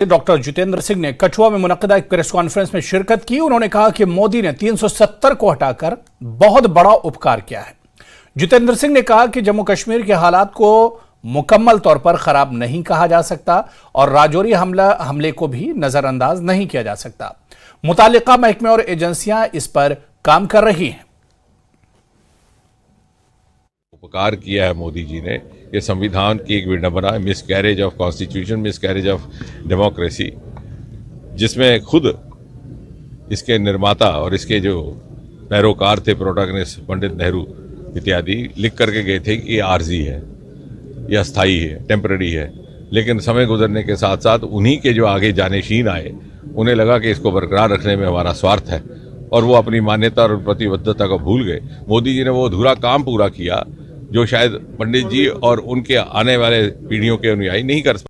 Doctor Jitendra Singh ने कठुआ में मुनक्किदा एक प्रेस कॉन्फ्रेंस में शिरकत की। उन्होंने कहा कि मोदी ने 370 को हटाकर बहुत बड़ा उपकार किया है। जितेंद्र सिंह ने कहा कि जम्मू कश्मीर के हालात को मुकम्मल तौर पर खराब नहीं कहा जा सकता और राजौरी हमले को भी नजरअंदाज नहीं किया जा सकता। मुतालिका महकमे और एजेंसियां इस पर काम कर रही हैं। उपकार किया है मोदी जी ने। ये संविधान की एक विडंबना, miscarriage of constitution, miscarriage of democracy, जिसमें खुद इसके निर्माता और इसके जो पैरोकार थे, प्रोटैगनिस्ट पंडित नेहरू इत्यादि, लिख करके गए थे कि ये आर्जी है, ये अस्थाई है, टेम्पररी है। लेकिन समय गुजरने के साथ साथ उन्हीं के जो आगे जानेशीन आए, उन्हें लगा कि इसको बरकरार रखने में हमारा स्वार्थ है और वो अपनी मान्यता और प्रतिबद्धता को भूल गए। मोदी जी ने वो अधूरा काम पूरा किया जो शायद पंडित जी और उनके आने वाले पीढ़ियों के अनुयायी नहीं कर सकते।